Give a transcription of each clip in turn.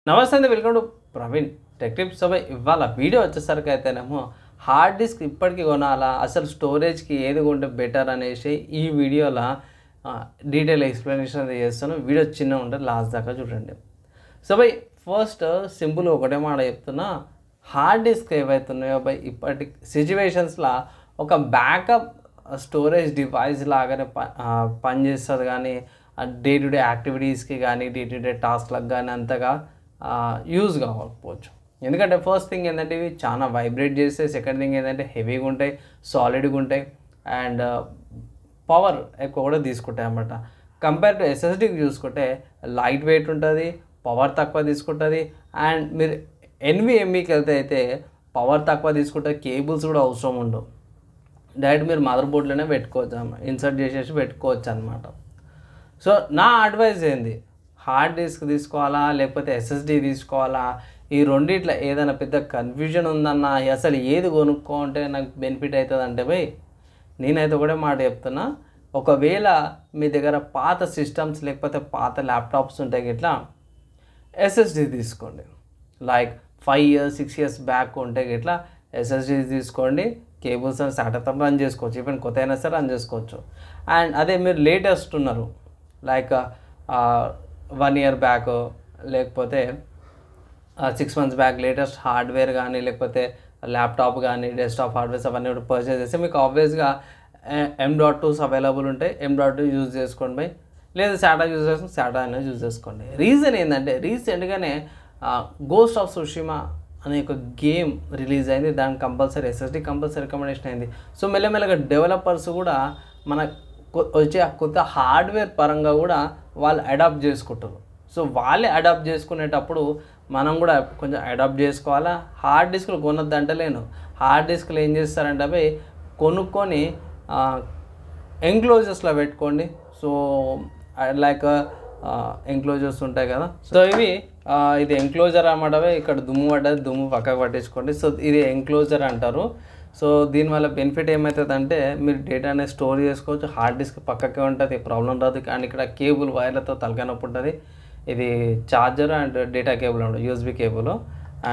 నమస్తే అండి, welcome to Praveen tech tips. ఇవాళ వీడియో వచ్చేసరికి అయితేనేమో హార్డ్ డిస్క్ ఇప్పటికీ కొనాలా, అసలు స్టోరేజ్కి ఏది కొంటే బెటర్ అనేసి ఈ వీడియోలో డీటెయిల్ ఎక్స్ప్లెనేషన్ అయితే చేస్తాను. వీడియో చిన్న ఉంటుంది, లాస్ట్ దాకా చూడండి. ఫస్ట్ సింపుల్ ఒకటే మాట చెప్తున్నా, హార్డ్ డిస్క్ ఏవైతున్నాయో ఇప్పటి సిచ్యువేషన్స్లో ఒక బ్యాకప్ స్టోరేజ్ డివైస్ లాగానే పనిచేస్తుంది. కానీ డే టు డే యాక్టివిటీస్కి కానీ డే టు డే టాస్క్లకు కానీ అంతగా యూజ్ కావకపోవచ్చు. ఎందుకంటే ఫస్ట్ థింగ్ ఏంటంటే ఇవి చాలా వైబ్రేట్ చేస్తాయి. సెకండ్ థింగ్ ఏంటంటే హెవీగా ఉంటాయి, సాలిడ్గా ఉంటాయి, అండ్ పవర్ ఎక్కువ కూడా తీసుకుంటాయి అన్నమాట. కంపేర్ టు ఎస్ఎస్డీకి చూసుకుంటే లైట్ వెయిట్ ఉంటుంది, పవర్ తక్కువ తీసుకుంటుంది. అండ్ మీరు ఎన్విఎంఈకి వెళ్తే అయితే పవర్ తక్కువ తీసుకుంటుంది, కేబుల్స్ కూడా అవసరం ఉండవు. డైరెక్ట్ మీరు మదర్ బోర్డ్లోనే పెట్టుకోవచ్చు, ఇన్సర్ట్ చేసేసి పెట్టుకోవచ్చు అనమాట. సో నా అడ్వైజ్ ఏంది, హార్డ్ డిస్క్ తీసుకోవాలా లేకపోతే ఎస్ఎస్డి తీసుకోవాలా, ఈ రెండిట్లో ఏదైనా పెద్ద కన్ఫ్యూజన్ ఉందన్న, అసలు ఏది కొనుక్కోంటే నాకు బెనిఫిట్ అవుతుంది అంటే నేనైతే ఒకటే మాట చెప్తున్నా, ఒకవేళ మీ దగ్గర పాత సిస్టమ్స్ లేకపోతే పాత ల్యాప్టాప్స్ ఉంటాయి ఇట్లా ఎస్ఎస్డి తీసుకోండి. లైక్ 5 years 6 years బ్యాక్ ఉంటే ఇట్లా ఎస్ఎస్డి తీసుకోండి. కేబుల్స్ అని సాటర్తో రన్ చేసుకోవచ్చు, ఈవెన్ కొత్త అయినా సరే రన్ చేసుకోవచ్చు. అండ్ అదే మీరు లేటెస్ట్ ఉన్నారు, లైక్ 1 year బ్యాక్ లేకపోతే 6 months బ్యాక్ లేటెస్ట్ హార్డ్వేర్ కానీ లేకపోతే ల్యాప్టాప్ కానీ డెస్క్టాప్ హార్డ్వేర్స్ అవన్నీ కూడా పర్చేస్ చేస్తే మీకు ఆబ్వియస్గా M.2s అవైలబుల్ ఉంటాయి. M.2 యూజ్ చేసుకోండి లేదా సాటా యూజ్ చేసుకుని సాటా అనేది యూజ్ చేసుకోండి. రీజన్ ఏంటంటే రీసెంట్గానే గోస్ట్ ఆఫ్ సుషిమా అనే ఒక గేమ్ రిలీజ్ అయింది. దానికి కంపల్సరీ ఎస్ఎస్డి కంపల్సరీ రికమెండేషన్ అయింది. సో మెల్లమెల్లగా డెవలపర్స్ కూడా మన వచ్చే కొత్త హార్డ్వేర్ పరంగా కూడా వాళ్ళు అడాప్ట్ చేసుకుంటారు. సో వాళ్ళే అడాప్ట్ చేసుకునేటప్పుడు మనం కూడా కొంచెం అడాప్ట్ చేసుకోవాలా. హార్డ్ డిస్క్లు కొనొద్దు అంటలేను, హార్డ్ డిస్క్లు ఏం చేస్తారంటే కొనుక్కొని ఎంక్లోజర్స్లో పెట్టుకోండి. సో లైక్ ఎంక్లోజర్స్ ఉంటాయి కదా, సో ఇది ఎంక్లోజర్ అన్నమాట. ఇక్కడ దుమ్ము పడ్డది, దుమ్ము పక్కకు పట్టించుకోండి. సో ఇది ఎంక్లోజర్ అంటారు. సో దీనివల్ల బెనిఫిట్ ఏమవుతుందంటే మీరు డేటాని స్టోర్ చేసుకోవచ్చు, హార్డ్ డిస్క్ పక్కకే ఉంటుంది, ప్రాబ్లం రాదు. అండ్ ఇక్కడ కేబుల్ వైర్లతో తలకాయ నొప్పి ఉంటుంది. ఇది ఛార్జర్ అండ్ డేటా కేబుల్ ఉంటుంది, యూఎస్బి కేబుల్.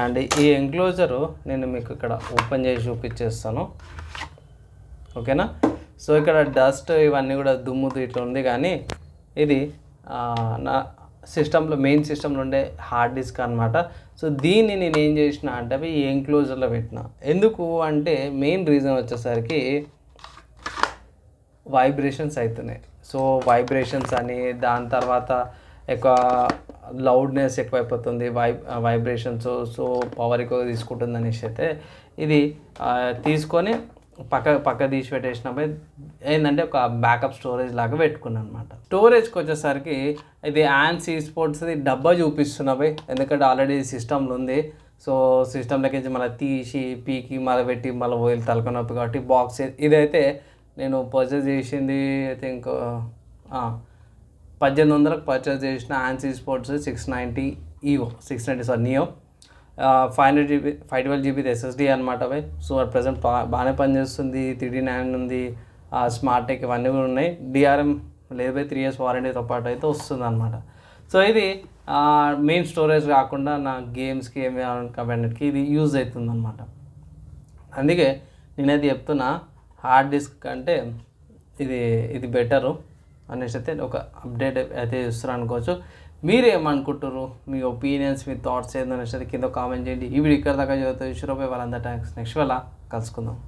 అండ్ ఈ ఎంక్లోజరు నేను మీకు ఇక్కడ ఓపెన్ చేసి చూపించేస్తాను, ఓకేనా. సో ఇక్కడ డస్ట్ ఇవన్నీ కూడా దుమ్ము ఇట్లా ఉంది, కానీ ఇది నా సిస్టంలో మెయిన్ సిస్టంలో ఉండే హార్డ్ డిస్క్ అనమాట. సో దీన్ని నేను ఏం చేసిన అంటే ఈ ఎంక్లోజర్లో పెట్టిన. ఎందుకు అంటే మెయిన్ రీజన్ వచ్చేసరికి వైబ్రేషన్స్ అవుతున్నాయి. సో వైబ్రేషన్స్ అని, దాని తర్వాత ఎక్కువ లౌడ్నెస్ ఎక్కువైపోతుంది, వైబ్రేషన్స్. సో పవర్ ఎక్కువ తీసుకుంటుంది అనేసి అయితే ఇది తీసుకొని పక్క తీసి పెట్టేసినప్పుడు ఏంటంటే ఒక బ్యాకప్ స్టోరేజ్ లాగా పెట్టుకున్నాను అనమాట. స్టోరేజ్కి వచ్చేసరికి ఇది ANSI స్పోర్ట్స్ డబ్బా చూపిస్తున్నవి, ఎందుకంటే ఆల్రెడీ సిస్టంలో ఉంది. సో సిస్టంలోకి మళ్ళీ తీసి పీకి మళ్ళీ పెట్టి మళ్ళీ ఓయిల్ తలకొనొప్పి కాబట్టి బాక్స్ ఇదైతే నేను పర్చేస్ చేసింది ఐ థింక్ 1800కి పర్చేస్ చేసిన ANSI sports 690 neo 512 GB SSD అనమాట. సో అట్ ప్రజెంట్ బాగానే పనిచేస్తుంది. 3D9 ఉంది, స్మార్ట్ టెక్ ఇవన్నీ కూడా ఉన్నాయి. DRM లేదు, 3 years వారంటీతో పాటు అయితే వస్తుంది అనమాట. సో ఇది మెయిన్ స్టోరేజ్ కాకుండా నా గేమ్స్కి ఏమి అవన్నిటికి ఇది యూజ్ అవుతుంది అనమాట. అందుకే నేనైతే చెప్తున్నా హార్డ్ డిస్క్ కంటే ఇది బెటరు అనేసి అయితే ఒక అప్డేట్ అయితే ఇస్తారు అనుకోవచ్చు. మీరేమనుకుంటారు, మీ ఒపీనియన్స్, మీ థాట్స్ ఏందనేసి కింద కామెంట్ చేయండి. ఈ వీడియో ఇక్కడ దాకా చదువుతాయి. వాళ్ళందరూ థ్యాంక్స్. నెక్స్ట్ వేళ కలుసుకుందాం.